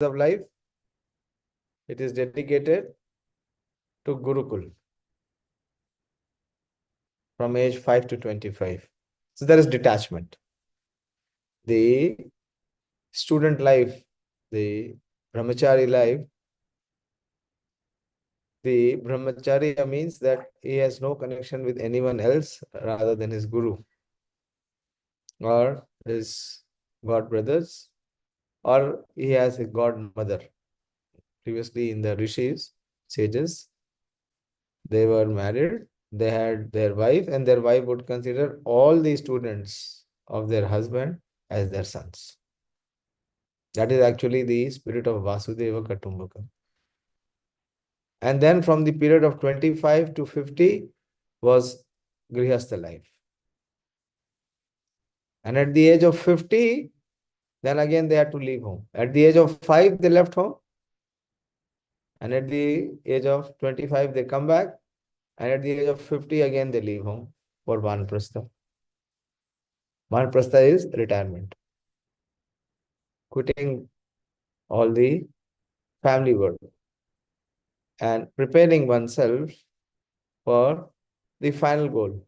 of life, it is dedicated to Gurukul from age 5 to 25. So there is detachment. The student life, the brahmachari life, the brahmacharya means that he has no connection with anyone else rather than his guru or his god brothers, or he has a godmother. Previously in the rishis, sages, they were married, they had their wife, and their wife would consider all the students of their husband as their sons. That is actually the spirit of Vasudeva Kutumbakam. And then from the period of 25 to 50 was Grihastha life. And at the age of 50, then again they had to leave home. At the age of 5, they left home. And at the age of 25, they come back. And at the age of 50, again they leave home for Vanaprastha. Vanaprastha is retirement. Quitting all the family work and preparing oneself for the final goal,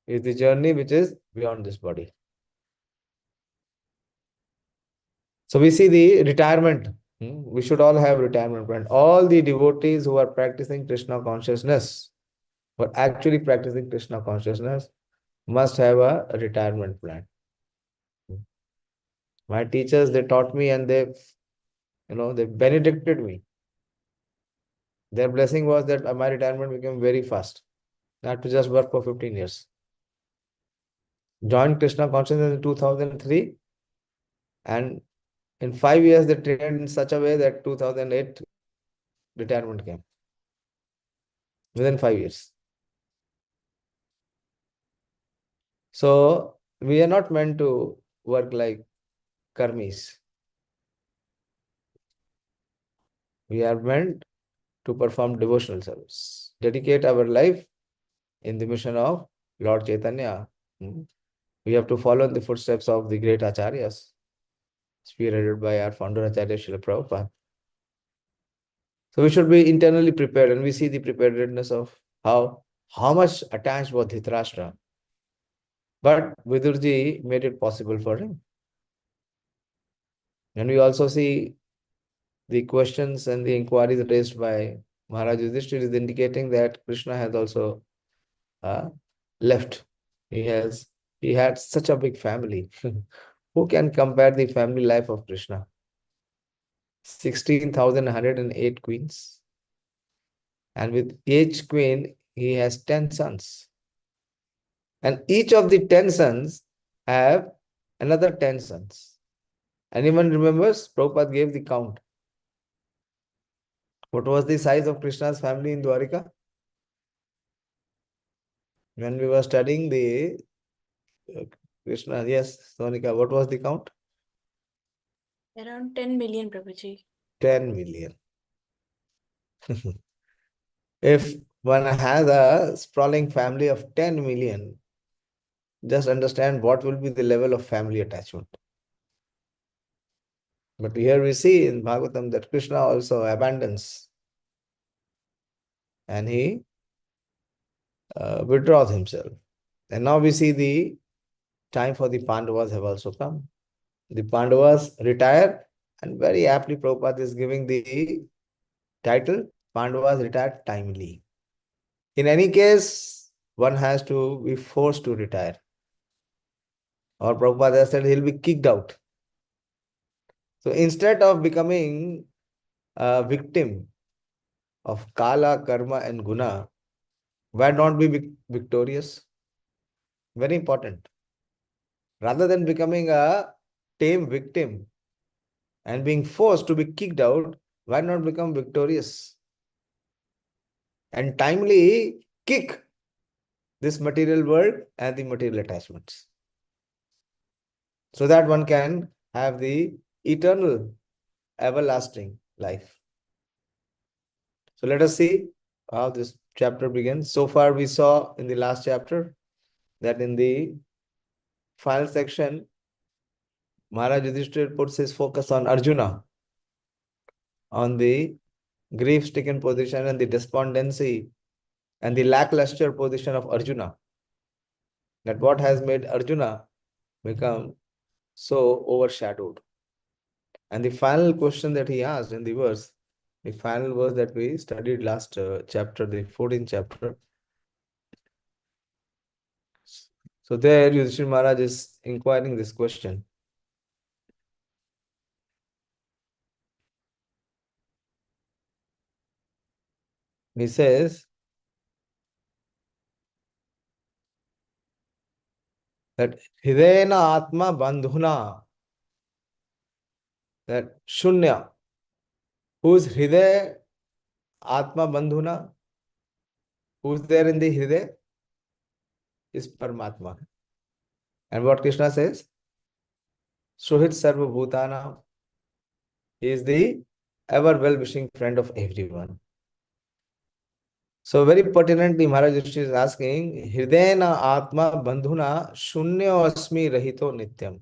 is the journey which is beyond this body. So we see the retirement. We should all have retirement plan. All the devotees who are practicing Krishna consciousness, who are actually practicing Krishna consciousness, must have a retirement plan. My teachers, they taught me and they benedicted me. Their blessing was that my retirement became very fast. I had to just work for 15 years. Joined Krishna consciousness in 2003, and in 5 years they trained in such a way that 2008 retirement came. Within 5 years. So we are not meant to work like karmis. We are meant to perform devotional service. Dedicate our life in the mission of Lord Chaitanya. We have to follow in the footsteps of the great acharyas, spearheaded by our founder Acharya Srila Prabhupada. So we should be internally prepared, and we see the preparedness of how much attached was Dhritarashtra. But Vidurji made it possible for him. And we also see the questions and the inquiries raised by Maharaj Yudhishthira is indicating that Krishna has also left. He had such a big family. Who can compare the family life of Krishna? 16,108 queens. And with each queen, he has 10 sons. And each of the 10 sons have another 10 sons. Anyone remembers? Prabhupada gave the count. What was the size of Krishna's family in Dwarika? When we were studying the Krishna, yes, Sonika, what was the count? Around 10 million, Prabhuji. 10 million. If one has a sprawling family of 10 million, just understand what will be the level of family attachment. But here we see in Bhagavatam that Krishna also abandons and he withdraws himself. And now we see the time for the Pandavas have also come. The Pandavas retire, and very aptly Prabhupada is giving the title, Pandavas retired timely. In any case, one has to be forced to retire. Or Prabhupada has said he'll be kicked out. So instead of becoming a victim of Kala, Karma and Guna, why not be victorious? Very important. Rather than becoming a tame victim and being forced to be kicked out, why not become victorious? And timely kick this material world and the material attachments, so that one can have the eternal, everlasting life. So let us see how this chapter begins. So far we saw in the last chapter that in the final section, Maharaj Yudhishthira puts his focus on Arjuna. on the grief-stricken position and the despondency and the lackluster position of Arjuna. That what has made Arjuna become so overshadowed. And the final question that he asked in the verse, the final verse that we studied last chapter, the 14th chapter. So there Yudhishthira Maharaj is inquiring this question. He says that Hridayena Atma Bandhuna, that Shunya, whose Hriday Atma Bandhuna, who's there in the Hriday is Paramatma. And what Krishna says? Suhit Sarva Bhutana, he is the ever well-wishing friend of everyone. So very pertinently, Maharaj Yudhishthira is asking, Hridayena Atma Bandhuna Shunya Asmi Rahito Nityam.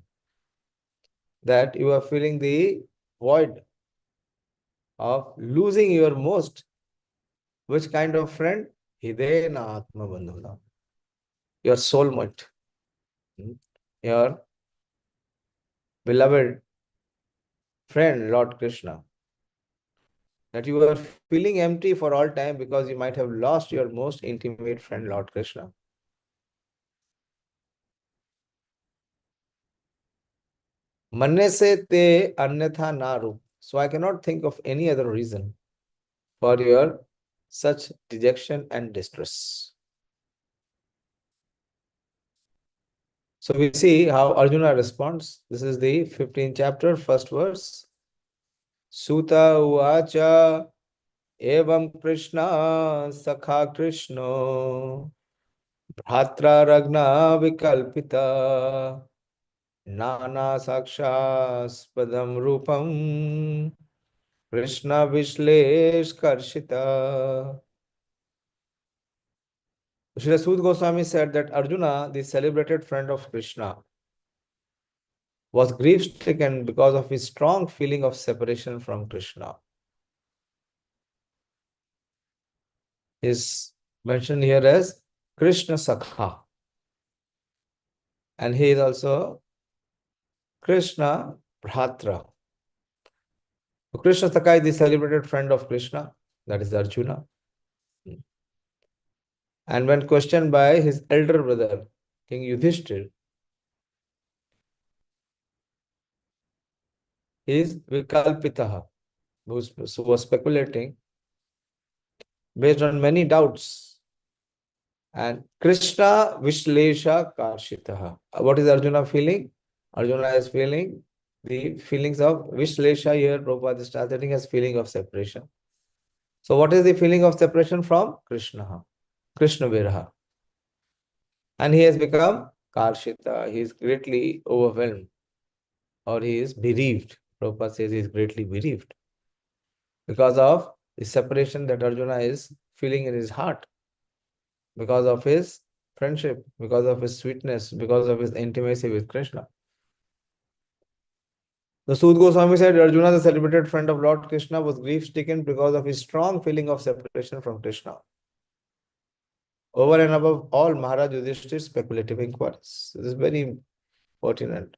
That you are feeling the void of losing your most. Which kind of friend? Hridayena Atma Bandhuna. Your soulmate. Your beloved friend, Lord Krishna. That you are feeling empty for all time because you might have lost your most intimate friend, Lord Krishna. Manne se te anyatha naru. So I cannot think of any other reason for your such dejection and distress. So we see how Arjuna responds. This is the 15th chapter, first verse. Suta uvacha evam Krishna sakha Krishno bhatra ragna vikalpita nana sakshaspadam rupam Krishna Vishlesh Karshita. Srila Sud Goswami said that Arjuna, the celebrated friend of Krishna, was grief-stricken because of his strong feeling of separation from Krishna. He is mentioned here as Krishna Sakha. And he is also Krishna Bhratra. So Krishna Sakha is the celebrated friend of Krishna, that is Arjuna. And when questioned by his elder brother, King Yudhishthira, he is Vikalpitaha, who was speculating based on many doubts. And Krishna Vishlesha Karshitaha. What is Arjuna feeling? Arjuna is feeling the feelings of Vishlesha here. Prabhupada is translating as feeling of separation. So what is the feeling of separation from? Krishna. Krishna Viraha. And he has become Karshita. He is greatly overwhelmed. Or he is bereaved. Prabhupada says he is greatly bereaved. Because of the separation that Arjuna is feeling in his heart. Because of his friendship, because of his sweetness, because of his intimacy with Krishna. The Sud Goswami said Arjuna, the celebrated friend of Lord Krishna, was grief-stricken because of his strong feeling of separation from Krishna. Over and above all Maharaj Yudhishthira's speculative inquiries. This is very pertinent.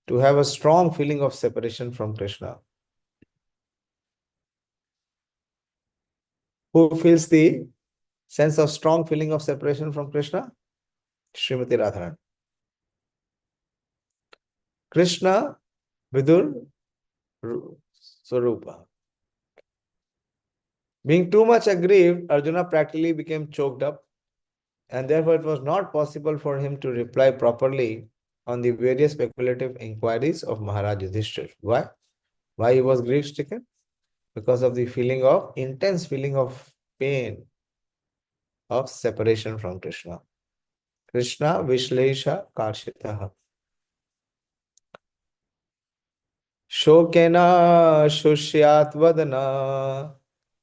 To have a strong feeling of separation from Krishna. Who feels the sense of strong feeling of separation from Krishna? Srimati Radharani. Krishna Vidur Swarupa. Being too much aggrieved, Arjuna practically became choked up, and therefore it was not possible for him to reply properly on the various speculative inquiries of Maharaj Yudhishthira. Why? Why he was grief-stricken? Because of the feeling of, intense feeling of pain, of separation from Krishna. Krishna Vishlesha Karshitaha. Shokena Shushyat Vadana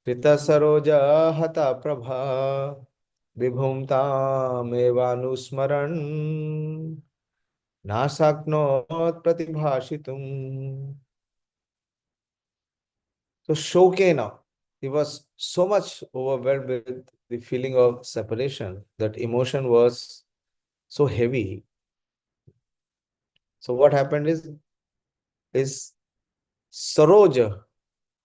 Rita Saroja Hata Prabha Vibhumtam Evanusmaran Nasaknot Pratibhashitum. So Shokena, he was so much overwhelmed with the feeling of separation that emotion was so heavy. So what happened is his Saroja,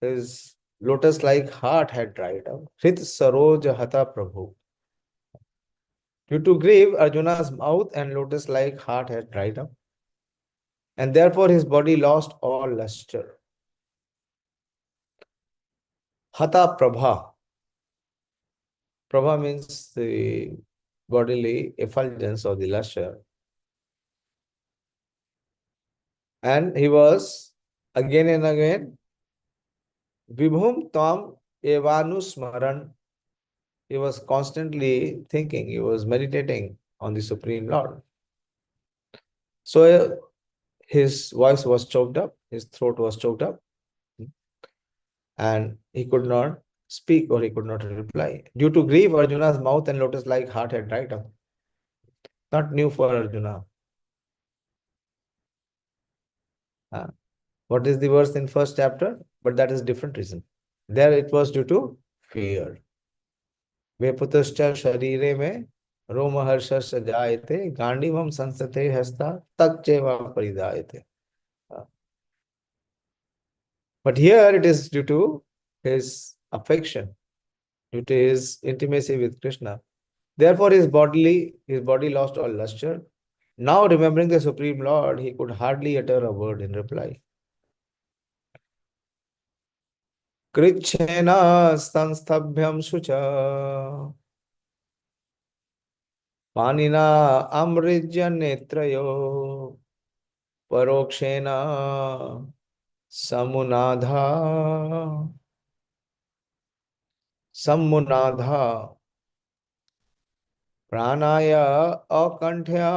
his lotus-like heart had dried up. Hrit Saroja Hata Prabhu. Due to grief, Arjuna's mouth and lotus-like heart had dried up, and therefore his body lost all luster. Hata Prabha. Prabha means the bodily effulgence or the luster. And he was again and again Vibhum Tam Evanusmaran. He was constantly thinking, he was meditating on the Supreme Lord. So his voice was choked up, his throat was choked up, and he could not speak or he could not reply. Due to grief, Arjuna's mouth and lotus-like heart had dried up. Not new for Arjuna. What is the verse in first chapter? But that is different reason. There it was due to fear. वेपुतश्च शरीरे में रोमहर्षश्च जायते गांडीवम संसते हस्ता तच्च परिधायते. But here it is due to his affection, due to his intimacy with Krishna. Therefore his body lost all luster. Now remembering the Supreme Lord, he could hardly utter a word in reply. कृच्छेन संस्तभ्यं शुचा पानिना अमृज्य नेत्रयो परोक्षेण समुनाधा सम्मुनाधा प्राणाय अकंठ्या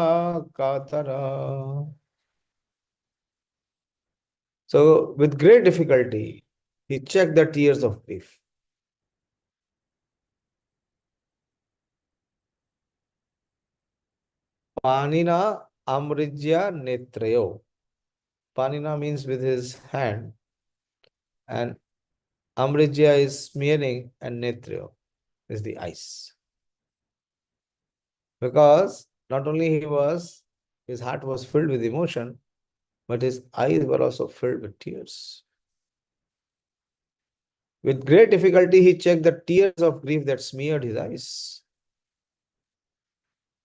कातरा. So with great difficulty he checked the tears of grief. Panina amrijya netrayo. Panina means with his hand, and amrijya is smearing, and netrayo is the eyes. Because not only his heart was filled with emotion, but his eyes were also filled with tears. With great difficulty, he checked the tears of grief that smeared his eyes.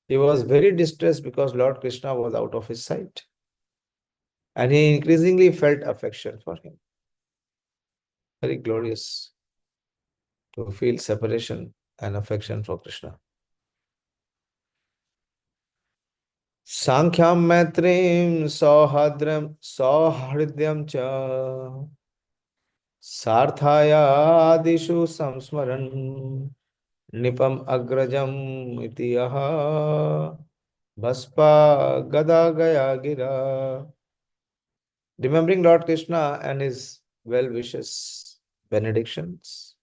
He was very distressed because Lord Krishna was out of his sight. And he increasingly felt affection for him. Very glorious to feel separation and affection for Krishna. Sankhyam Maitrim Sauhridyam Cha Sarthaya Adishu Samsmaran Nipam Agrajam Itiyaha Baspa Gada Gaya Gira. Remembering Lord Krishna and his well wishes, benedictions,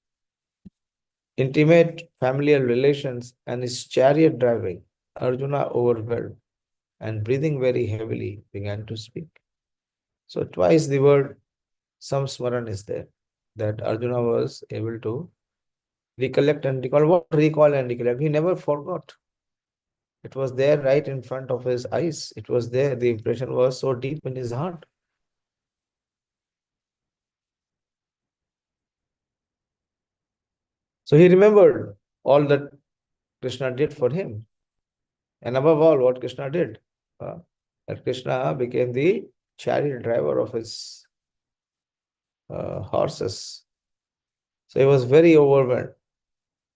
intimate familial relations, and his chariot driving, Arjuna, overwhelmed and breathing very heavily, began to speak. So twice the word samsmaran is there, that Arjuna was able to recollect and recall. What recall and recollect? He never forgot. It was there right in front of his eyes. It was there. The impression was so deep in his heart. So he remembered all that Krishna did for him. And above all, what Krishna did. That Krishna became the chariot driver of his horses. So he was very overwhelmed.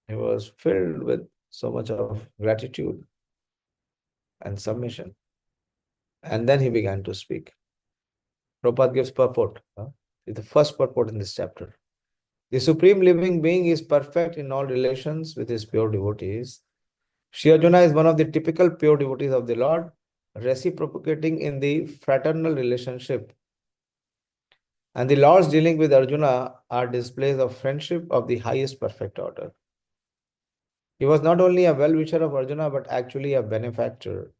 He was filled with so much of gratitude and submission. And then he began to speak. Prabhupada gives purport. It's the first purport in this chapter. The Supreme Living Being is perfect in all relations with his pure devotees. Shri Arjuna is one of the typical pure devotees of the Lord, reciprocating in the fraternal relationship. And the Lord's dealing with Arjuna are displays of friendship of the highest perfect order. He was not only a well-wisher of Arjuna, but actually a benefactor.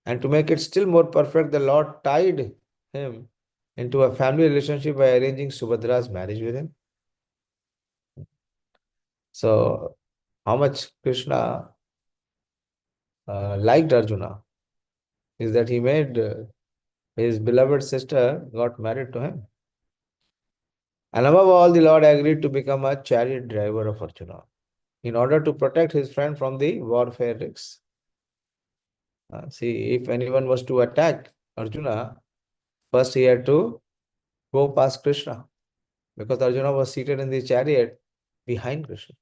And to make it still more perfect, the Lord tied him into a family relationship by arranging Subhadra's marriage with him. So, how much Krishna liked Arjuna is that he made his beloved sister got married to him. And above all, the Lord agreed to become a chariot driver of Arjuna in order to protect his friend from the warfare risks. See, if anyone was to attack Arjuna, first he had to go past Krishna because Arjuna was seated in the chariot behind Krishna.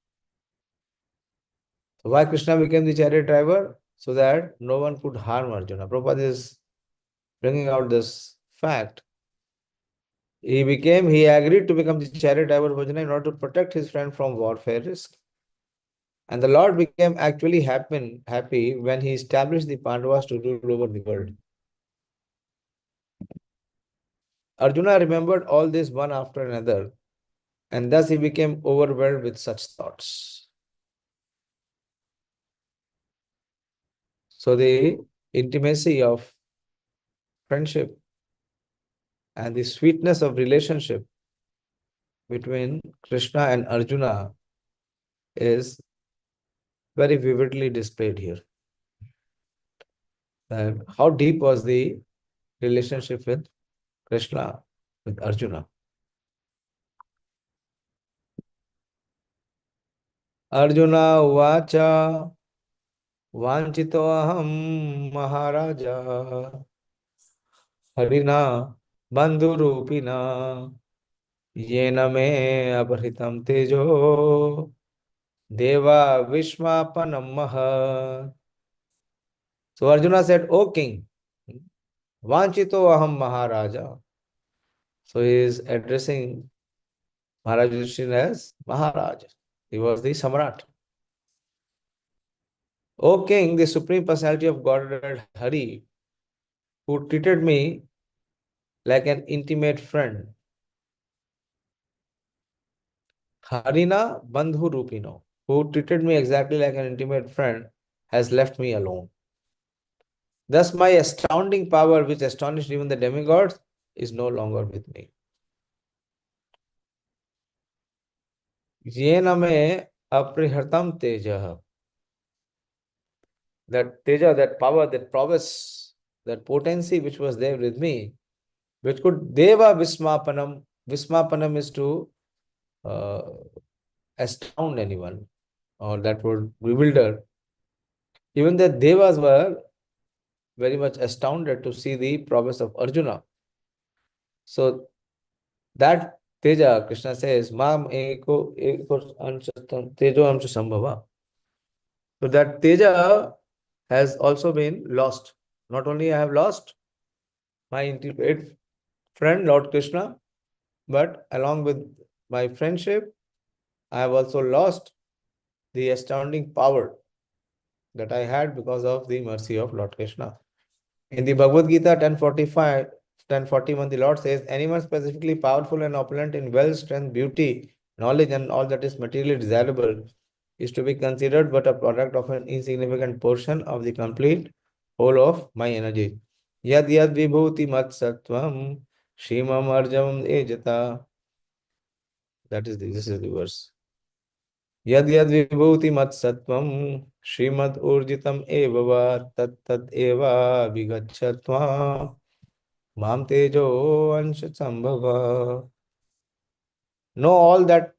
So why Krishna became the chariot driver? So that no one could harm Arjuna. Prabhupada is bringing out this fact. He agreed to become the chariot driver of Arjuna in order to protect his friend from warfare risk. And the Lord became actually happy when he established the Pandavas to rule over the world. Arjuna remembered all this one after another, and thus he became overwhelmed with such thoughts. So the intimacy of friendship and the sweetness of relationship between Krishna and Arjuna is very vividly displayed here. And how deep was the relationship with Krishna, with Arjuna? Arjuna uvacha Vanchito aham Maharaja Harina Bandhurupina Yena me abhritam tejo Deva Vishmapanam Maha. So Arjuna said, O king, Vanchito aham Maharaja. So he is addressing Maharaj Yudhishthira as Maharaj. He was the Samrat. O king, the Supreme Personality of Godhead Hari, who treated me like an intimate friend. Harina Bandhu Rupino, who treated me exactly like an intimate friend, has left me alone. Thus, my astounding power, which astonished even the demigods, is no longer with me. Yena me aprihartam teja. That teja, that power, that prowess, that potency which was there with me, which could deva vismapanam. Vismapanam is to astound anyone, or that would bewilder. Even the devas were very much astounded to see the prowess of Arjuna. So that Teja, Krishna says, Mam eko anchatam tejo amcha sambhava. So that Teja has also been lost. Not only I have lost my intimate friend, Lord Krishna, but along with my friendship, I have also lost the astounding power that I had because of the mercy of Lord Krishna. In the Bhagavad Gita 10:45, 10:41, the Lord says, anyone specifically powerful and opulent in wealth, strength, beauty, knowledge, and all that is materially desirable is to be considered but a product of an insignificant portion of the complete whole of my energy. Yad yad vibhuti mat sattvam shimam arjavam ejata. This is the verse. Yad yad vibhuti mat sattvam Srimad urjitam eva va tat tat eva vigachatva mam tejo ansha sambhava. Know all that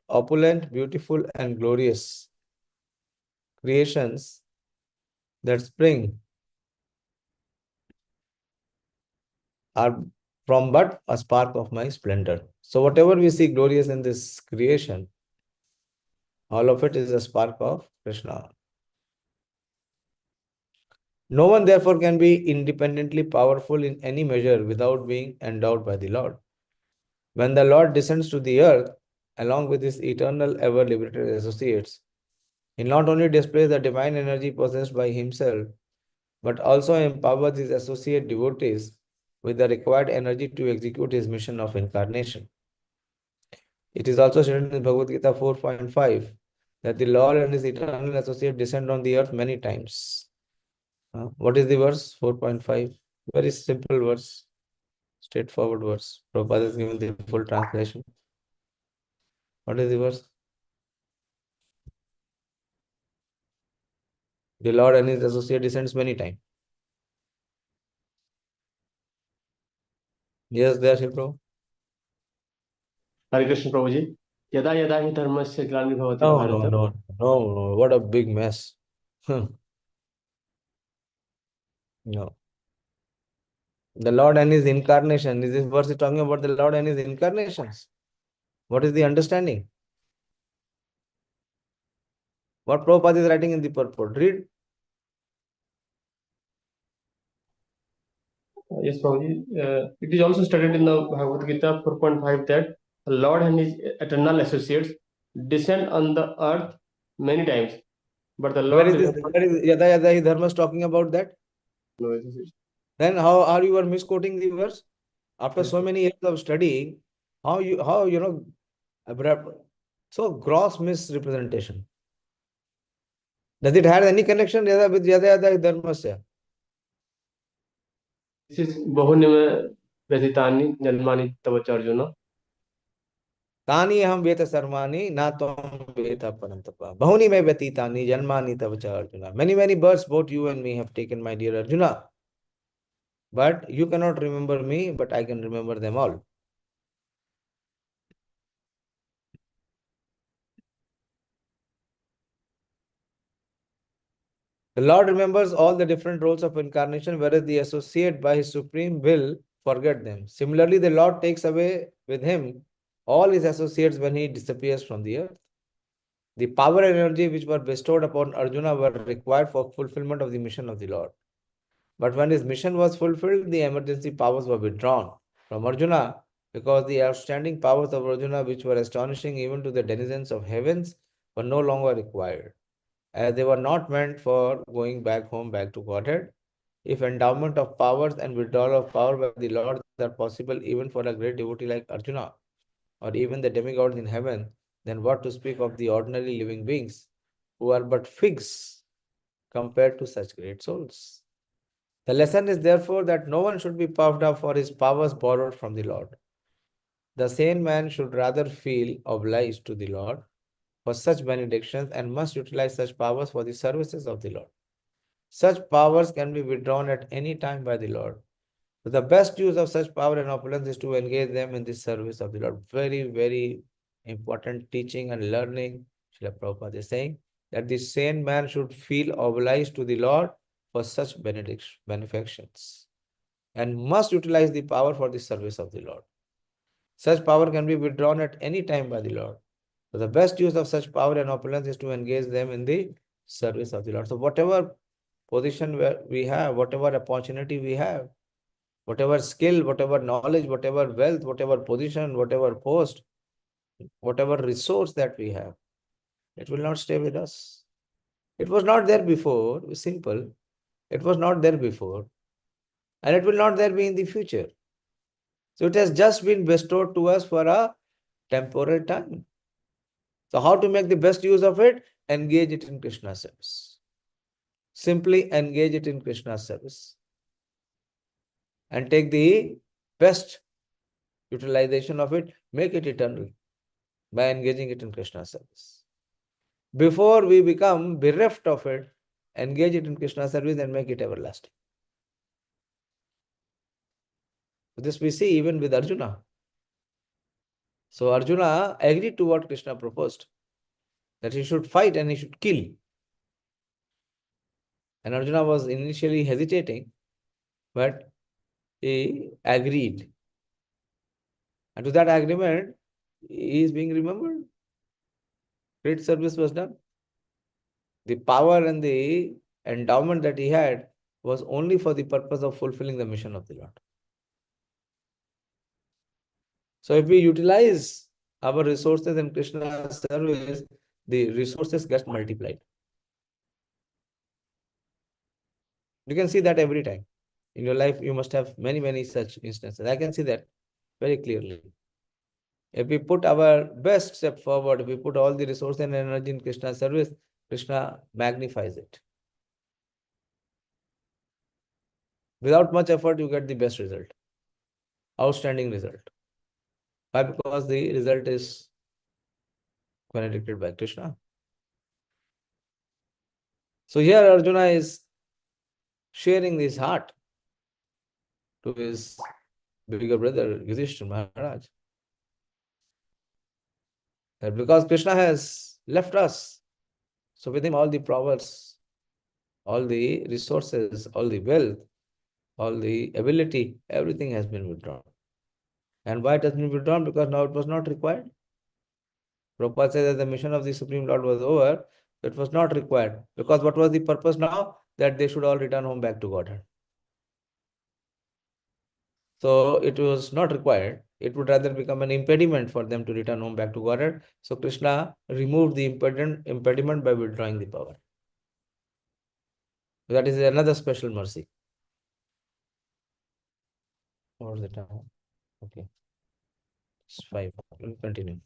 opulent, beautiful, and glorious creations that spring are from but a spark of my splendor. So whatever we see glorious in this creation, all of it is a spark of Krishna. No one therefore can be independently powerful in any measure without being endowed by the Lord. When the Lord descends to the earth, along with his eternal ever-liberated associates, he not only displays the divine energy possessed by himself, but also empowers his associate devotees with the required energy to execute his mission of incarnation. It is also stated in Bhagavad Gita 4.5 that the Lord and his eternal associate descend on the earth many times. What is the verse? 4.5. Very simple verse. Straightforward verse. Prabhupada has given the full translation. What is the verse? The Lord and his associate descends many times. Yes, there, Shri Prabhu. हरे कृष्ण प्रभु जी यदा यदा हि धर्मस्य ग्लानिर्भवति No, Bharat no. What a big mess. No. The Lord and his incarnation. Is this verse is talking about the Lord and his incarnations? What is the understanding? What Prabhupada is writing in the purport? Read. Yes, Prabhuji. It is also stated in the Bhagavad Gita 4.5 that the Lord and his eternal associates descend on the earth many times, but the Where Lord is this? Where is Yada Yada Hi Dharma is talking about that? no associates. Then how are you misquoting the verse? After so many years of studying, how you know so gross misrepresentation. Does it have any connection with Yada Yada Hi Dharmasya? This is Bahunima Vyatitani Janmani Tavacha Arjuna. तानि अहम वेत सर्वाणि ना त्वं वेत परन्तप बहुनि मे व्यतीतानि जन्मानि तव च Arjun. Many births both you and me have taken, my dear Arjuna, but you cannot remember me, but I can remember them all. The Lord remembers all the different roles of incarnation, whereas the associate by his supreme will forget them. Similarly, the Lord takes away with him all his associates when he disappears from the earth. The power and energy which were bestowed upon Arjuna were required for fulfillment of the mission of the Lord. But when his mission was fulfilled, the emergency powers were withdrawn from Arjuna, because the outstanding powers of Arjuna, which were astonishing even to the denizens of heavens, were no longer required, as they were not meant for going back home, back to Godhead. If endowment of powers and withdrawal of power by the Lord are possible even for a great devotee like Arjuna, or even the demigods in heaven, then what to speak of the ordinary living beings, who are but figs compared to such great souls? The lesson is therefore that no one should be puffed up for his powers borrowed from the Lord. The sane man should rather feel obliged to the Lord for such benedictions and must utilize such powers for the services of the Lord. Such powers can be withdrawn at any time by the Lord. So the best use of such power and opulence is to engage them in the service of the Lord. Very important teaching and learning. Srila Prabhupada is saying that the sane man should feel obliged to the Lord for such benefactions and must utilize the power for the service of the Lord. Such power can be withdrawn at any time by the Lord. So the best use of such power and opulence is to engage them in the service of the Lord. So whatever position we have, whatever opportunity we have, whatever skill, whatever knowledge, whatever wealth, whatever position, whatever post, whatever resource that we have, it will not stay with us. It was not there before. It's simple. It was not there before. And it will not there be in the future. So it has just been bestowed to us for a temporal time. So how to make the best use of it? Engage it in Krishna's service. Simply engage it in Krishna's service. And take the best utilization of it, make it eternal by engaging it in Krishna's service. Before we become bereft of it, engage it in Krishna's service and make it everlasting. This we see even with Arjuna. So Arjuna agreed to what Krishna proposed, that he should fight and he should kill. And Arjuna was initially hesitating, but he agreed. And to that agreement, he is being remembered. Great service was done. The power and the endowment that he had was only for the purpose of fulfilling the mission of the Lord. So if we utilize our resources in Krishna's service, the resources get multiplied. You can see that every time. In your life, you must have many such instances. I can see that very clearly. If we put our best step forward, if we put all the resources and energy in Krishna's service, Krishna magnifies it. Without much effort, you get the best result. outstanding result. Why? Because the result is benedicted by Krishna. So here Arjuna is sharing his heart to his bigger brother Yudhishthira Maharaj. That because Krishna has left us, so with him all the powers, all the resources, all the wealth, all the ability, everything has been withdrawn. And why it has been withdrawn? Because now it was not required. Prabhupada said that the mission of the Supreme Lord was over. It was not required. Because what was the purpose now? That they should all return home back to Godhead. So it was not required. It would rather become an impediment for them to return home back to Godhead. So Krishna removed the impediment by withdrawing the power. That is another special mercy. What was the time? Okay. It's 5. We'll continue.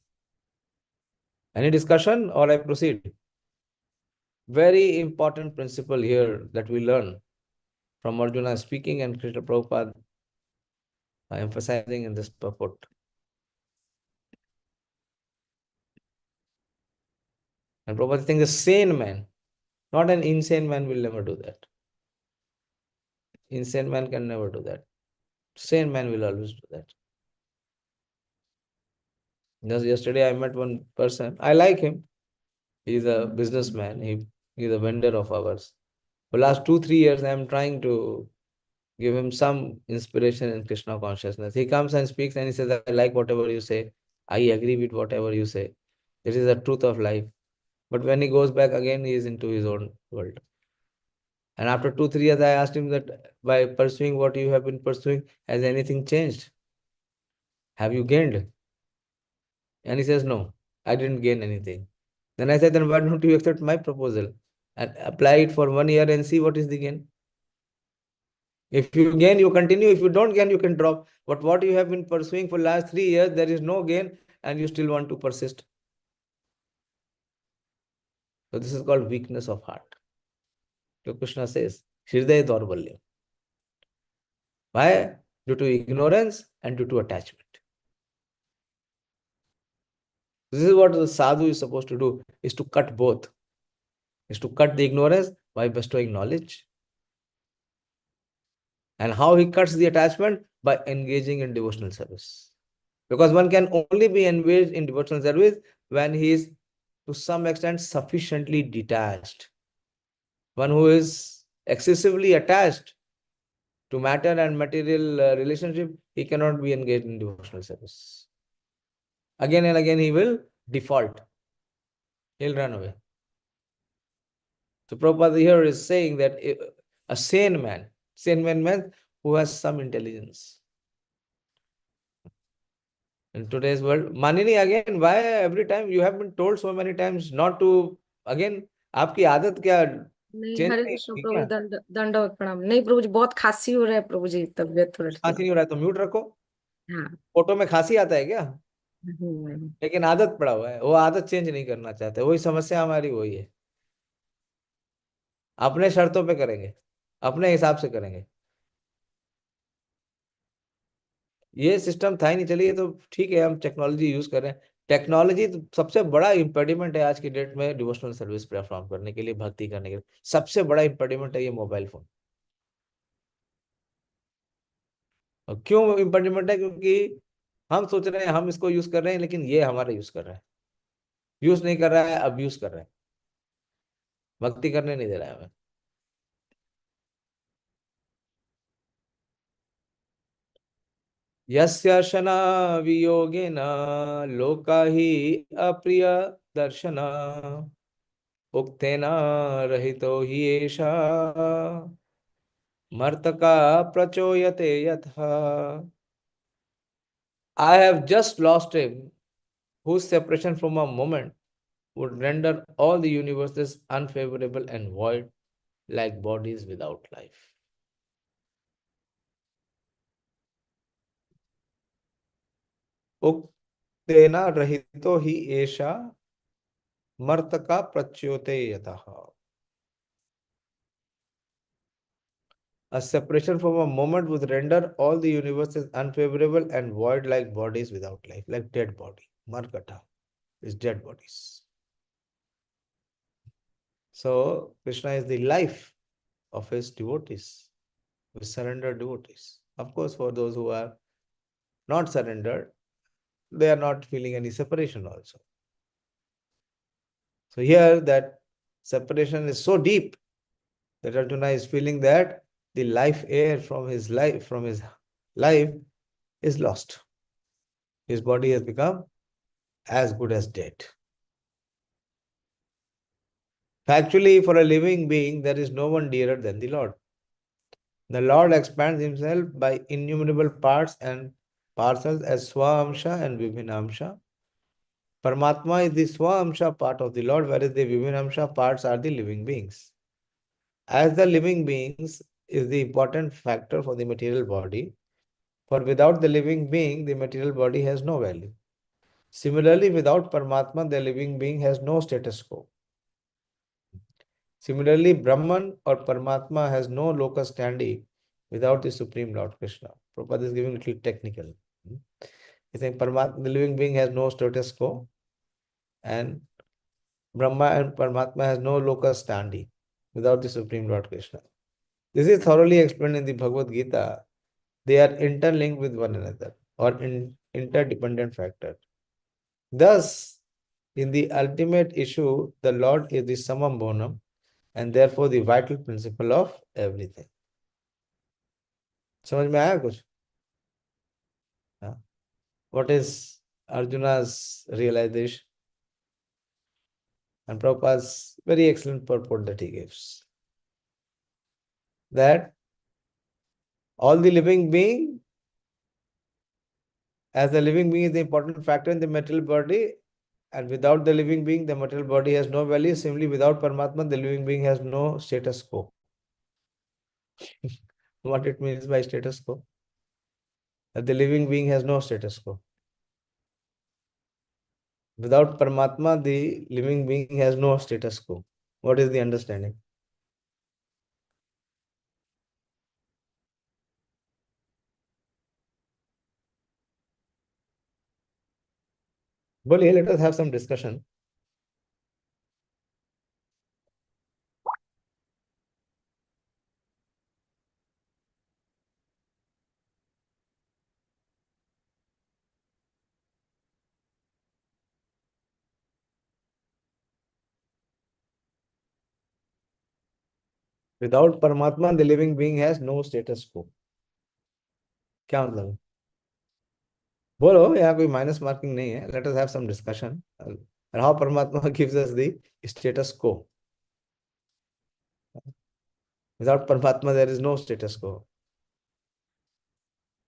Any discussion or I proceed? Very important principle here that we learn from Arjuna speaking and Krishna Prabhupada emphasizing in this purport. And Prabhupada thinks a sane man, not an insane man, will never do that. Insane man can never do that. Sane man will always do that. Just yesterday I met one person. I like him. He's a businessman. He's a vendor of ours. For last 2-3 years, I am trying to give him some inspiration in Krishna consciousness. He comes and speaks and he says, I like whatever you say. I agree with whatever you say. This is the truth of life. But when he goes back again, he is into his own world. And after 2-3 years, I asked him that by pursuing what you have been pursuing, has anything changed? Have you gained? And he says, no, I didn't gain anything. Then I said, then why don't you accept my proposal and apply it for 1 year and see what is the gain? If you gain, you continue. If you don't gain, you can drop. But what you have been pursuing for last 3 years, there is no gain and you still want to persist. So this is called weakness of heart. So Krishna says, Hriday Daurbalya. Why? Due to ignorance and due to attachment. This is what the sadhu is supposed to do, is to cut both. Is to cut the ignorance by bestowing knowledge. And how he cuts the attachment? By engaging in devotional service. Because one can only be engaged in devotional service when he is to some extent sufficiently detached. One who is excessively attached to matter and material relationship, he cannot be engaged in devotional service. Again and again he will default. He'll run away. So Prabhupada here is saying that a sane man means who has some intelligence. In today's world, Manini, again, why every time you have been told so many times not to, again, आपकी आदत क्या नहीं, change हरे नहीं कृष्ण होगी प्रभु क्या? जी, दंडवत प्रणाम। नहीं प्रभु जी, बहुत खांसी हो रहा है प्रभु जी, तबीयत थोड़ी खांसी नहीं हो रहा है तो म्यूट रखो। हाँ। फोटो में खांसी आता है क्या? हम्म। लेकिन आदत पड़ा हुआ है, वो आदत चेंज नहीं करना चाहते। वही समस्या हमारी वही है। अपने शर्तों पे करेंगे, अपने हिसाब से करेंगे। ये सिस्टम था ही नहीं, चलिए तो ठीक है, हम टेक्नोलॉजी यूज कर रहे हैं। टेक्नोलॉजी तो सबसे बड़ा इम्पेडिमेंट है आज की डेट में डिवोशनल सर्विस परफॉर्म करने के लिए, भक्ति करने के लिए। सबसे बड़ा इम्पेडिमेंट है ये मोबाइल फोन। और क्यों इम्पेडिमेंट है? क्योंकि हम सोच रहे हैं हम इसको यूज कर रहे हैं, लेकिन ये हमारा यूज कर रहा है। यूज नहीं कर रहा है, अब्यूज कर रहा है, भक्ति करने नहीं दे रहा है हमें। यस्य शना वियोगेन लोका हि अप्रिय दर्शन उक्तेन रहितो हि एषा मर्तका प्रचोयते यथा। I have just lost him whose separation from a moment would render all the universes unfavorable and void, like bodies without life. उक्तेन रहितो हि एषा मर्तका प्रच्योते यतः। A separation from a moment would render all the universes unfavorable and void like bodies without life, like dead body. Markata is dead bodies. So Krishna is the life of his devotees, his surrendered devotees. Of course, for those who are not surrendered, they are not feeling any separation also. So here that separation is so deep that Arjuna is feeling that the life air from his life is lost. His body has become as good as dead. Actually, for a living being, there is no one dearer than the Lord. The Lord expands himself by innumerable parts and parcels as Swaamsha and Vibhinamsha. Paramatma is the Swaamsha part of the Lord, whereas the Vibhinamsha parts are the living beings. As the living beings is the important factor for the material body, for without the living being, the material body has no value. Similarly, without Paramatma, the living being has no status quo. Similarly, Brahman or Paramatma has no locus standi without the Supreme Lord Krishna. Prabhupada is giving a little technical. He's saying the living being has no status quo, and Brahma and Paramatma has no locus standi without the Supreme Lord Krishna. This is thoroughly explained in the Bhagavad Gita. They are interlinked with one another or interdependent factor. Thus, in the ultimate issue, the Lord is the summum bonum and therefore the vital principle of everything. समझ में आया कुछ? What is Arjuna's realization? And Prabhupada's very excellent purport that he gives. That all the living being, as the living being is the important factor in the material body, and without the living being, the material body has no value. Similarly, without Paramatma, the living being has no status quo. What it means by status quo? That the living being has no status quo. Without Paramatma, the living being has no status quo. What is the understanding? Bolliye, let us have some discussion. Without Paramatma, the living being has no status quo. क्या मतलब है? बोलो, यहाँ कोई minus marking नहीं है. Let us have some discussion. And how Paramatma gives us the status quo. Without Paramatma, there is no status quo.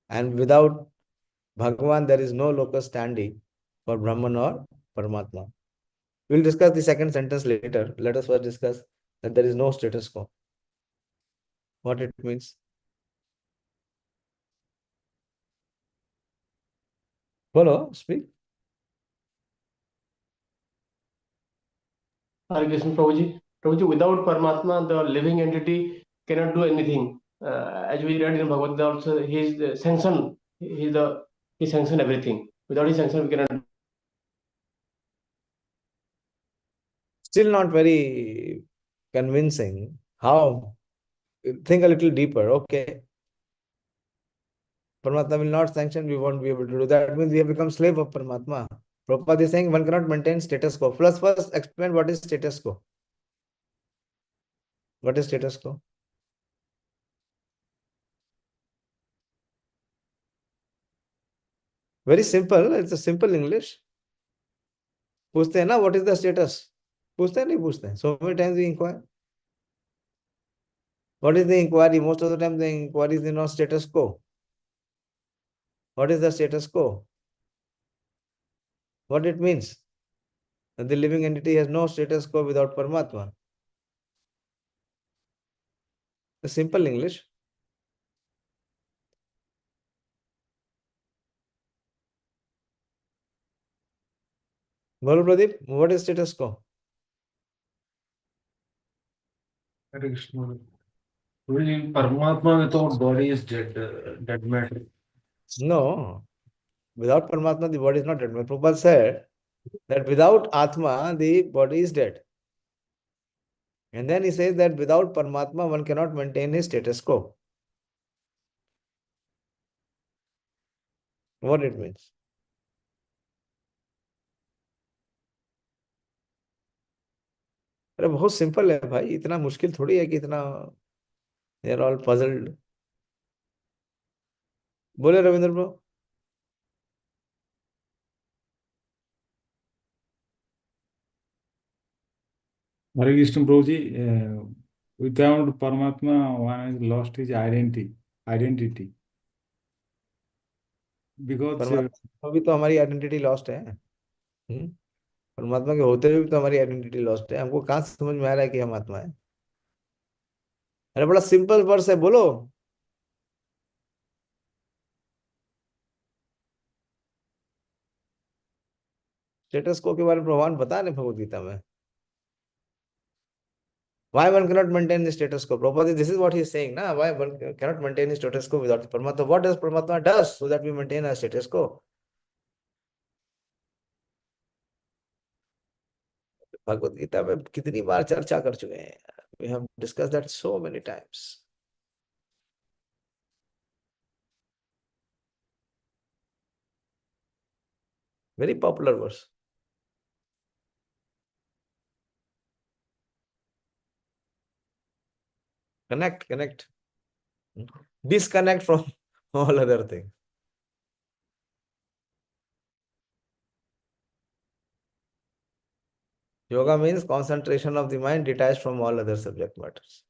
And without Bhagavan, there is no locus standi for Brahman or Paramatma. We'll discuss the second sentence later. Let us first discuss that there is no status quo. What it means. Bolo, speak. Hare Krishna, Prabhuji. Prabhuji, without Paramatma, the living entity cannot do anything. As we read in Bhagavad Gita also, he is the sanction. He sanction everything. Without his sanction, we cannot. Still not very convincing. How? Think a little deeper. Okay. Paramatma will not sanction, we won't be able to do that. That means we have become slave of Paramatma. Prabhupada is saying one cannot maintain status quo. First explain what is status quo. What is status quo? Very simple. It's a simple English. पूछते हैं ना, what is the status? पूछते हैं नहीं पूछते हैं. So many times we inquire. What is the inquiry? Most of the time the inquiry is not status quo. What is the status quo? What it means? That the living entity has no status quo without Paramatma. The simple English. Bolo Pradeep, what is status quo? Hare Krishna. Really, Paramatma without body is dead, dead matter. No, without Paramatma, the body is not dead. Prabhupada said that without Atma, the body is dead. And then he says that without Paramatma, one cannot maintain his status quo. What it means? अरे बहुत simple है भाई, इतना मुश्किल थोड़ी है कि इतना they are all puzzled. बोले Ravindra bro. Hare Krishna Prabhuji, without Paramatma, one has lost his identity. Because परमात्मा भी तो हमारी आइडेंटिटी लॉस्ट है. परमात्मा के होते हुए भी तो हमारी आइडेंटिटी लॉस्ट है. हमको कहाँ से समझ में आ रहा है कि हम आत्मा है? अरे बड़ा सिंपल वर्स है, बोलो. स्टेटस को के बारे में भगवान बता रहे भगवद गीता में. Why one cannot maintain the status quo? Prabhupada, this is what he is saying. Na? Why one cannot maintain the status quo without the Paramatma? What does Paramatma does so that we maintain our status quo? Bhagavad Gita में कितनी बार चर्चा कर चुके हैं. We have discussed that so many times. Very popular verse. Connect. Disconnect from all other things. Yoga means concentration of the mind detached from all other subject matters.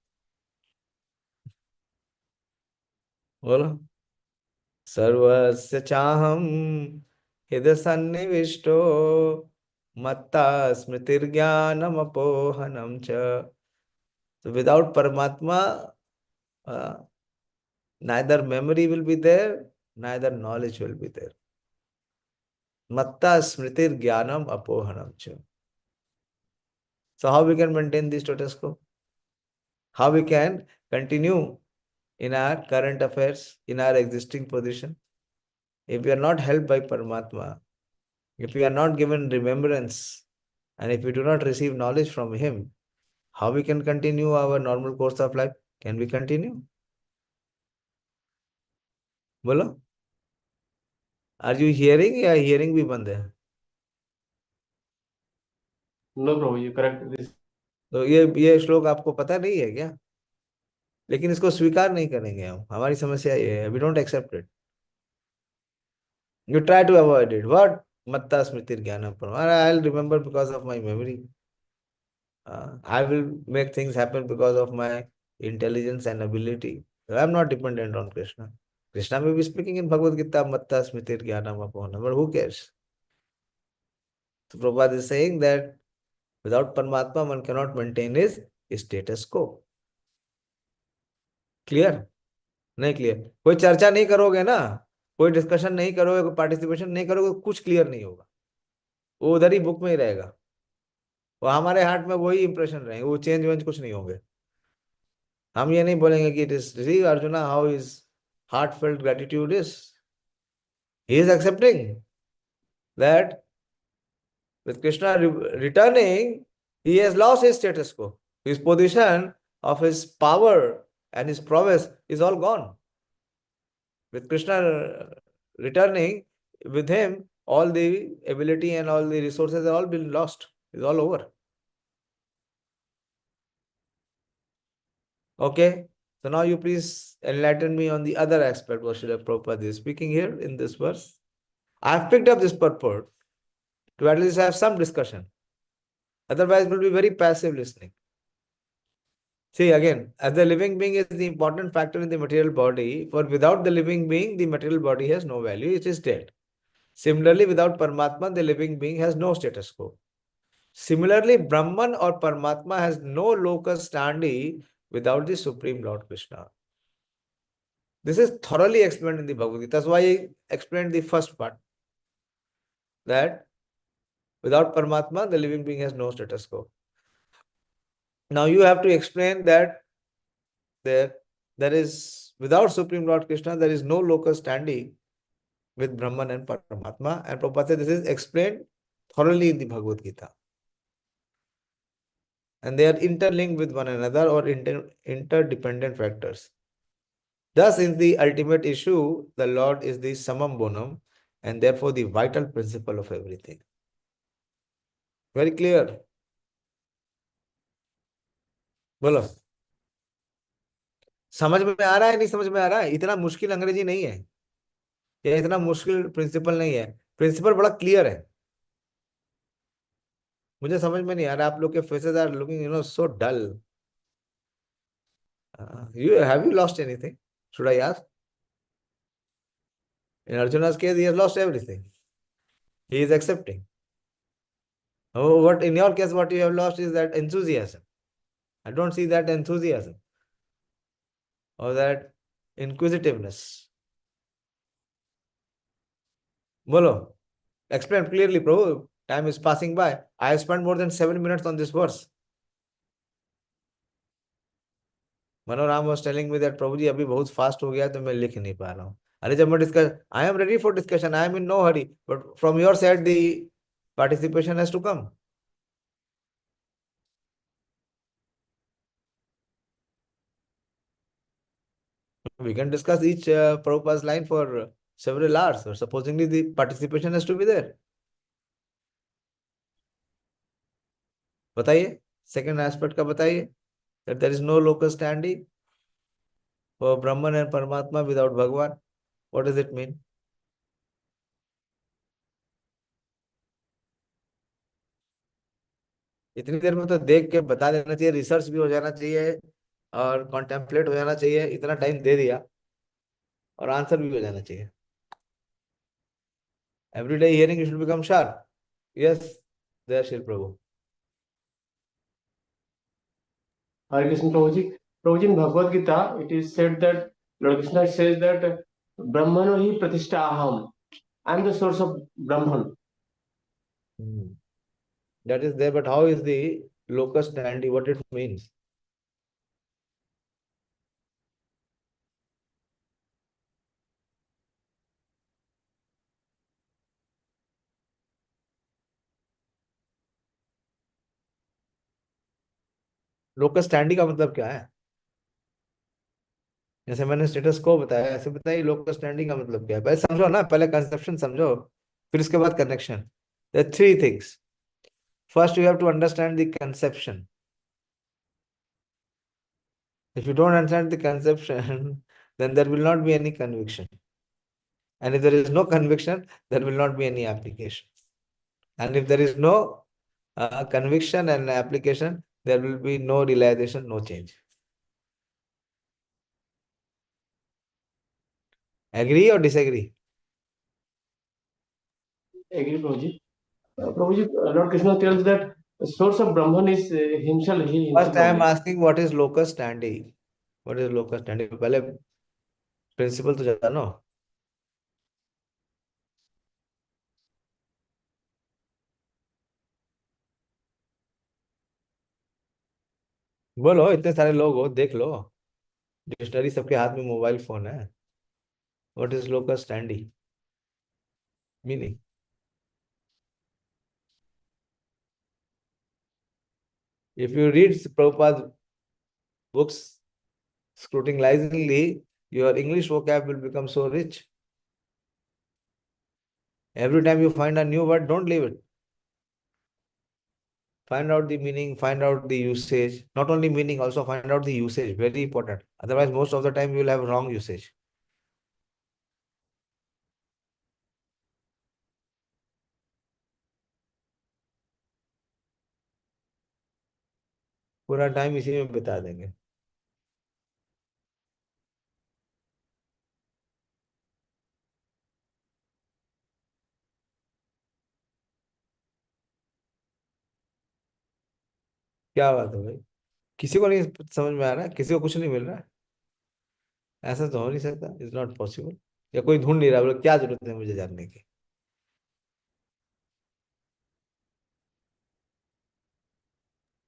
बोलो. सर्वस्य चाहम हृदय सन्निविष्टो मत्ता स्मृतिर्ज्ञानम अपोहनम च. So without Paramatma, neither memory will be there, neither knowledge will be there. Matta smritir jnanam apohanam cha. So how we can maintain this status quo? How we can continue in our current affairs, in our existing position? If we are not helped by Paramatma, if we are not given remembrance, and if we do not receive knowledge from him, how we can continue our normal course of life? Can we continue? बोलो. Are you hearing या hearing भी बंद है? No, Prabhuji, correct this. तो ये श्लोक आपको पता नहीं है क्या? लेकिन इसको स्वीकार नहीं करेंगे हम. हमारी समस्या ये है. We don't accept it. You try to avoid it. What? Matta smritir jnanam param. I'll remember because of my memory. I will make things happen because of my intelligence and ability. I'm not dependent on Krishna. Krishna may be speaking in Bhagavad Gita, Matta smritir jnanam apohanam, but who cares? So Prabhupada is saying that without Paramatma, one cannot maintain his status quo. Clear? नहीं clear? कोई चर्चा नहीं करोगे ना, कोई discussion नहीं करोगे, कोई पार्टिसिपेशन नहीं करोगे, कुछ क्लियर नहीं होगा. वो उधर ही बुक में ही रहेगा. वो हमारे हार्ट में वही इंप्रेशन रहेंगे, वो चेंज वेंज कुछ नहीं होंगे. हम ये नहीं बोलेंगे कि it is see Arjuna how is heartfelt gratitude is. He is accepting that with Krishna returning, he has lost his status quo. His position of his power and his prowess is all gone. With Krishna returning, with him, all the ability and all the resources have all been lost. It's all over. Okay? So now you please enlighten me on the other aspect what Srila Prabhupada is speaking here in this verse. I have picked up this purport to at least have some discussion. Otherwise, it will be very passive listening. See, again, as the living being is the important factor in the material body, for without the living being, the material body has no value, it is dead. Similarly, without Paramatma, the living being has no status quo. Similarly, Brahman or Paramatma has no locus standi without the Supreme Lord Krishna. This is thoroughly explained in the Bhagavad Gita. That's why I explained the first part, that without Paramatma, the living being has no status quo. Now you have to explain that there is, without Supreme Lord Krishna, there is no locus standi with Brahman and Paramatma. And Prabhupada said this is explained thoroughly in the Bhagavad Gita. And they are interlinked with one another or interdependent factors. Thus, in the ultimate issue, the Lord is the summum bonum and therefore the vital principle of everything. Very clear. बोलो, समझ में आ रहा है नहीं समझ में आ रहा है? इतना मुश्किल अंग्रेजी नहीं है या इतना मुश्किल प्रिंसिपल नहीं है. प्रिंसिपल बड़ा क्लियर है. मुझे समझ में नहीं आ रहा. आप लोग के faces are looking so dull. You have you lost anything? Should I ask? In Arjuna's case, he has lost everything. He is accepting. Oh, what in your case, what you have lost is that enthusiasm. I don't see that enthusiasm or that inquisitiveness. Bolo, explain clearly, Prabhu. Time is passing by. I have spent more than 7 minutes on this verse. Manoram was telling me that Prabhuji अभी बहुत fast हो गया तो मैं लिख नहीं पा रहा हूँ. अरे जब मैं discuss, I am ready for discussion. I am in no hurry. But from your side, the participation has to come. We can discuss each Prabhupada's line for several hours. Or supposingly the participation has to be there. बताइए. Second aspect का बताइए. That there is no locus standi for Brahman and Paramatma without Bhagwan. What does it mean? इतनी देर में तो देख के बता देना चाहिए, रिसर्च भी हो जाना चाहिए और कॉन्टेम्पलेट हो जाना चाहिए. इतना टाइम दे दिया और आंसर भी हो जाना चाहिए. Every day hearing you should become sharp. Yes, there Shri Prabhu. Hare Krishna Prabhuji. Prabhuji, in Bhagavad Gita, it is said that Lord Krishna says that Brahmano hi pratishtha aham. I am the source of Brahman. That is there, but how is the locus standi? What it means? Locus standi का मतलब क्या है? जैसे मैंने status को बताया, ऐसे बताइए लोकस स्टैंडिंग का मतलब क्या है. पहले समझो ना, पहले कंसेप्शन समझो, फिर उसके बाद connection. There are three things. First you have to understand the conception. If you don't understand the conception, then there will not be any conviction. And if there is no conviction, there will not be any application. And if there is no conviction and application, there will be no realization, no change. Agree or disagree? Agree, Prabhuji. Prabhuji, Lord Krishna tells that the source of Brahman is himself. He himself. First, I am only. asking what is locus standi? What is locus standi? पहले principle तो जानो. बोलो, इतने सारे लोग हो, देख लो. Dictionary सबके हाथ में मोबाइल फोन है. What is locus standi? Meaning. If you read Prabhupada's books scrutinizingly, your English vocab will become so rich. Every time you find a new word, don't leave it. Find out the meaning, find out the usage. Not only meaning, also find out the usage. Very important. Otherwise, most of the time you will have wrong usage. पूरा time इसी में बिता देंगे. क्या बात है भाई? किसी को नहीं समझ में आ रहा है? किसी को कुछ नहीं मिल रहा है? ऐसा तो हो नहीं सकता. It's not possible. या कोई ढूंढ नहीं रहा, बोले क्या जरूरत है मुझे जानने की?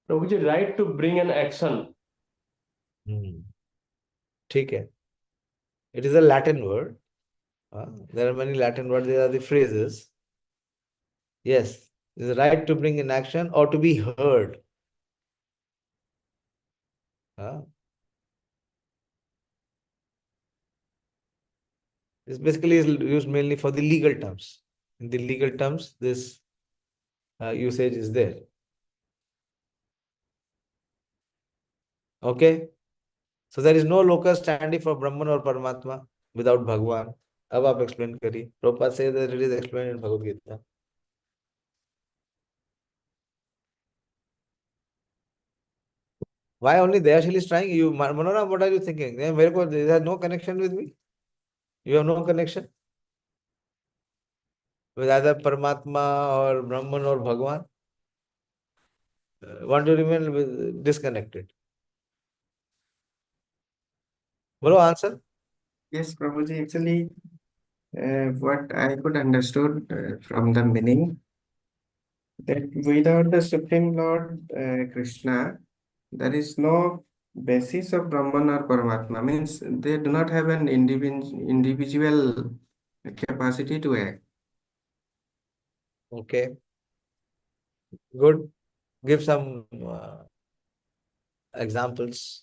Prabhuji, right to bring an action. ठीक ठीक है. It is a Latin word. There are many Latin words. These are the phrases. Yes, the right to bring in action or to be heard. This basically is used mainly for the legal terms. In the legal terms, this usage is there. Okay. So there is no locus standi for Brahman or Paramatma without Bhagwan. अब आप explain करिए. Prabhupada says that it is explained in Bhagavad Gita. Why only Dayashili is trying? You, Manora, what are you thinking? मेरे को, there is no connection with me. You have no connection with either Paramatma or Brahman or Bhagwan. Want to remain disconnected? Bolo, answer. Yes, Prabhuji, actually, what I could understood from the meaning that without the Supreme Lord Krishna, there is no basis of Brahman or Paramatma. Means they do not have an individual capacity to act. Okay. Good. Give some examples.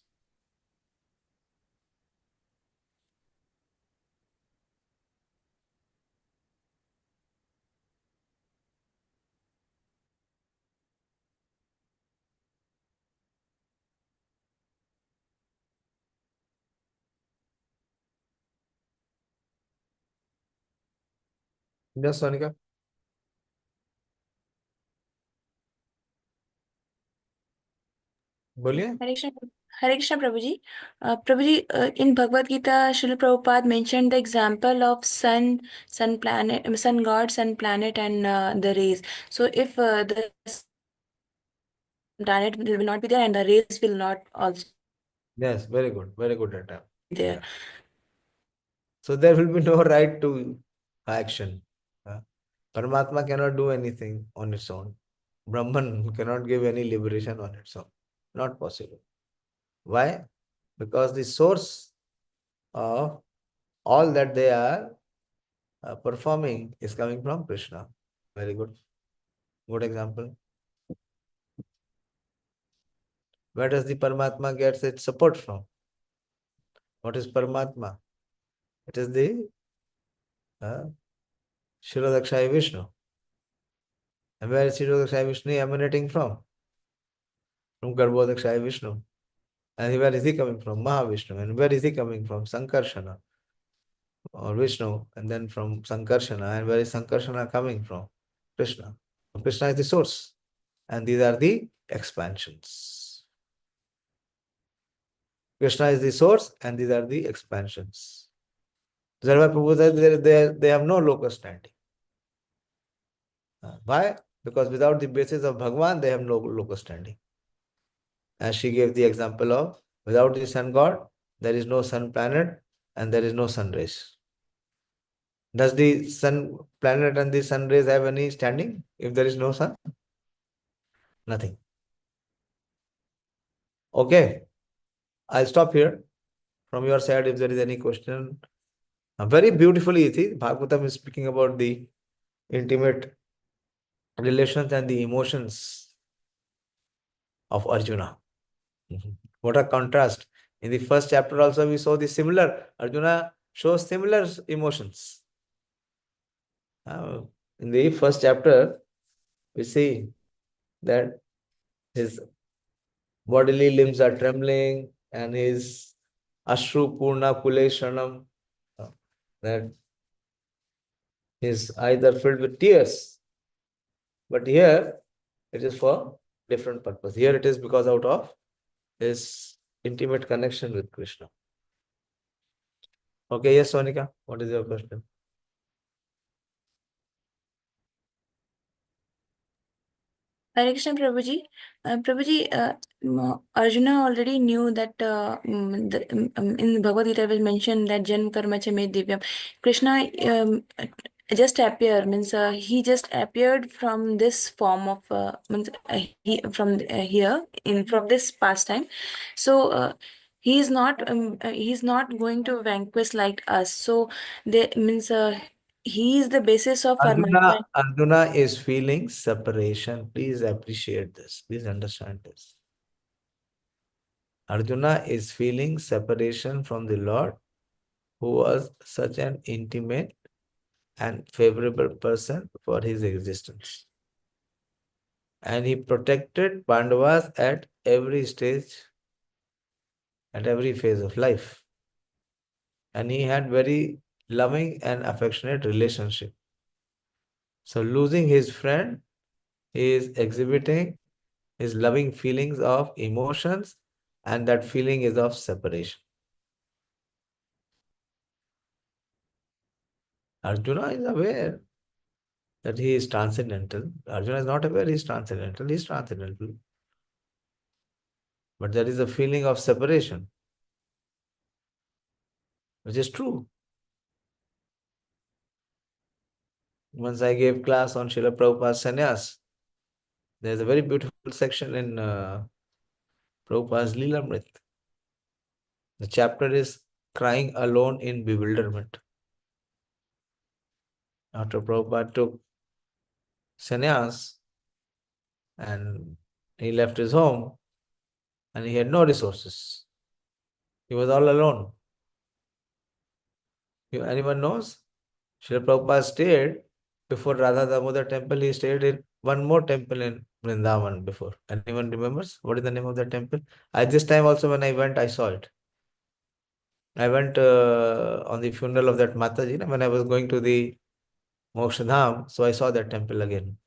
Yes, Sonika. बोलिए. Hare Krishna Prabhuji. Prabhuji, in Bhagavad Gita, Srila Prabhupada mentioned the example of sun god, sun planet, and the rays. So if the planet will not be there and the rays will not also Yes, very good attempt. be there. So there will be no right to action. Paramatma cannot do anything on its own. Brahman cannot give any liberation on its own. Not possible. Why? Because the source of all that they are performing is coming from Krishna. Very good. Good example. Where does the Paramatma get its support from? What is Paramatma? It is the Shirodakshaya Vishnu. And where is Shirodakshaya Vishnu emanating from? From Garbhodakshaya Vishnu. And where is he coming from? Mahavishnu. And where is he coming from? Sankarshana or Vishnu. And then from Sankarshana. And where is Sankarshana coming from? Krishna. So Krishna is the source. And these are the expansions. Krishna is the source and these are the expansions. That's why Prabhu said they have no locus standing. Why? Because without the basis of Bhagwan, they have no locus standing. As she gave the example of, without the sun god, there is no sun planet and there is no sun rays. Does the sun planet and the sun rays have any standing if there is no sun? Nothing. Okay. I'll stop here. From your side, if there is any question. Very beautifully, Bhagavatam is speaking about the intimate relations and the emotions of Arjuna. What a contrast. In the first chapter also we saw the similar. Arjuna shows similar emotions. In the first chapter, we see that his bodily limbs are trembling and his Ashru Purna Kule Shanam, that his eyes are filled with tears. But here it is for different purpose. Here it is because out of his intimate connection with Krishna. Okay, yes, Sonika, what is your question? Hare Krishna Prabhuji. Prabhuji, Arjuna already knew that in Bhagavad Gita it was mentioned that Janma Karma Cha Me Divyam. Krishna just appeared, means he just appeared from this form of means he from here in from this pastime. So He's not going to vanquish like us. So they means he is the basis of our mankind. Arjuna is feeling separation. Please appreciate this. Please understand this. Arjuna is feeling separation from the Lord, who was such an intimate and favorable person for his existence. And he protected Pandavas at every stage, at every phase of life. And he had very loving and affectionate relationship. So losing his friend, he is exhibiting his loving feelings of emotions, and that feeling is of separation. Arjuna is aware that he is transcendental. Arjuna is not aware he is transcendental. He is transcendental. But there is a feeling of separation, which is true. Once I gave class on Srila Prabhupada's sannyas. There's a very beautiful section in Prabhupada's Leelamrit. The chapter is Crying Alone in Bewilderment. After Prabhupada took sannyas and he left his home and he had no resources. He was all alone. Anyone knows? Srila Prabhupada stayed before Radha Damodar temple. He stayed in one more temple in Vrindavan before. Anyone remembers? What is the name of that temple? At this time also when I went, I saw it. I went on the funeral of that Mataji when I was going to the Mokshadham, so I saw that temple again.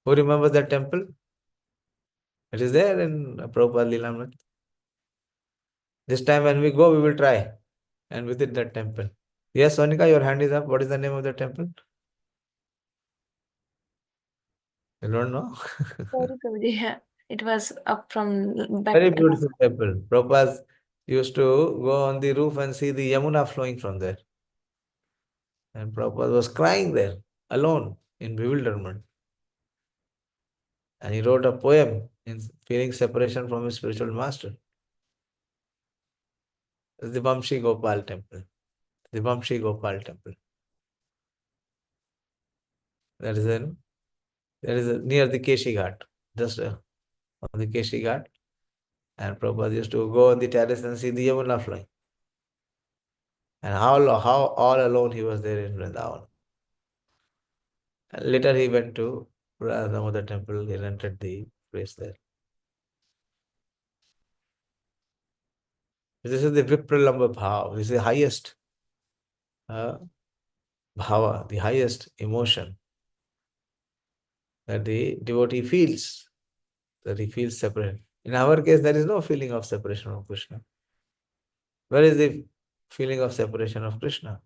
Who remembers that temple? It is there in Prabhupada Leelamrit. This time when we go, we will try and visit that temple. Yes, Sonika, your hand is up. What is the name of the temple? You don't know? Sorry, Prabhuji. Yeah, it was up from back. Very beautiful temple. Prabhupada used to go on the roof and see the Yamuna flowing from there. And Prabhupada was crying there, alone, in bewilderment. And he wrote a poem in feeling separation from his spiritual master. It's the Vamshi Gopal temple. The Vamshi Gopal temple. That is near the Keshi Ghat, just on the Keshi Ghat. And Prabhupada used to go on the terrace and see the Yamuna flowing. And how all alone he was there in Vrindavan. And later he went to Radha Damodar temple, he rented the place there. This is the Vipralamba Bhava. This is the highest bhava, the highest emotion that the devotee feels, that he feels separate. In our case, there is no feeling of separation from Krishna. Where is the feeling of separation of Krishna?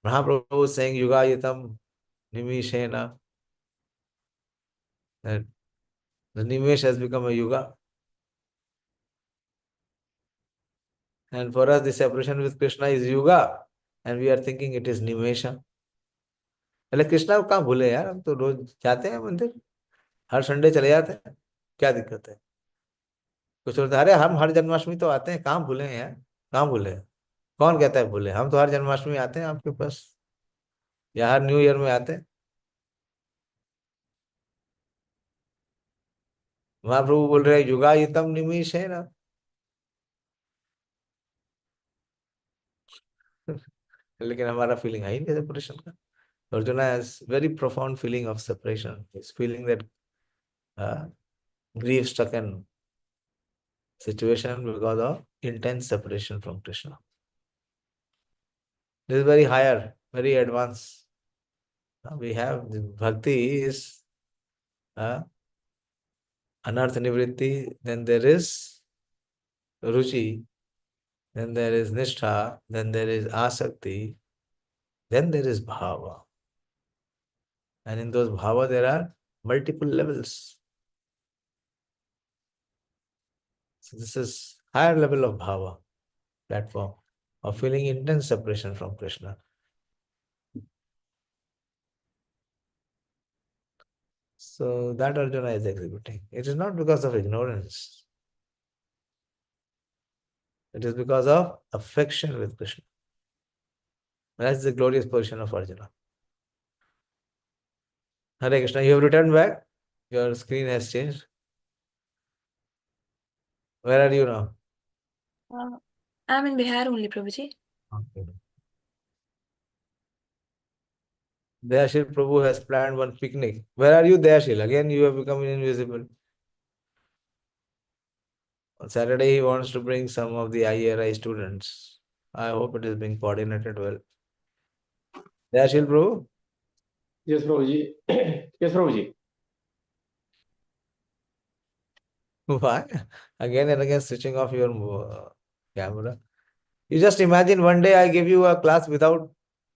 Mahaprabhu is saying Yugayitam Nimishena, that the Nimesh has become a Yuga. And for us, the separation with Krishna is Yuga. And we are thinking it is Nimesha. पहले कृष्णा को कहाँ भूले यार, हम तो रोज जाते हैं मंदिर, हर संडे चले जाते हैं, क्या दिक्कत है? कुछ बोलते हैं, अरे हम हर जन्माष्टमी तो आते हैं, कहाँ भूले हैं यार, कहाँ भूले हैं? कौन कहता है भूले? हम तो हर जन्माष्टमी आते हैं आपके पास, या हर न्यू ईयर में आते हैं। महाप्रभु बोल रहे युगायितम निमिष है ना। लेकिन हमारा फीलिंग है ही नहीं सेपरेशन का। Arjuna has very profound feeling of separation. He's feeling that grief-stricken situation because of intense separation from Krishna. This is very higher, very advanced. We have the bhakti is anartha nivritti, then there is ruchi, then there is nishtha, then there is asakti, then there is bhava. And in those bhava there are multiple levels. So this is higher level of bhava, platform of feeling intense separation from Krishna. So that Arjuna is exhibiting. It is not because of ignorance. It is because of affection with Krishna. That's the glorious position of Arjuna. Hare Krishna, you have returned back? Your screen has changed. Where are you now? I'm in Bihar only, Prabhuji. Okay. Dayashil Prabhu has planned one picnic. Where are you, Dayashil? Again, you have become invisible. On Saturday, he wants to bring some of the IERI students. I hope it is being coordinated well. Dayashil Prabhu? Yes, Prabhuji. Yes, Prabhuji. Why? Again and again switching off your camera. You just imagine one day I give you a class without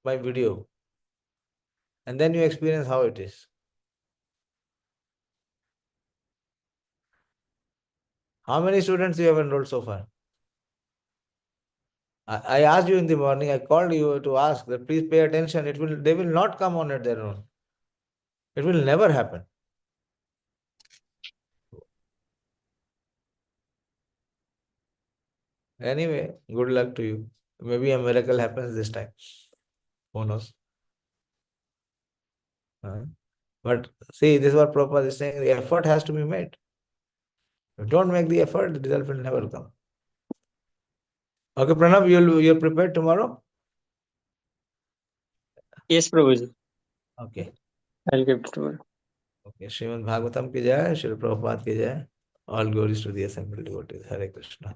my video. And then you experience how it is. How many students you have enrolled so far? I asked you in the morning, I called you to ask that please pay attention. They will not come on at their own. It will never happen. Anyway, good luck to you. Maybe a miracle happens this time. Who knows? But see, this is what Prabhupada is saying. The effort has to be made. If you don't make the effort, the result will never come. Okay, Pranav, you're prepared tomorrow? Yes, Prabhuji. Okay. I'll give it to her. Okay. Srimad Bhagavatam ki jai, Srila Prabhupada ki jai. All glories to the assembled devotees. Hare Krishna.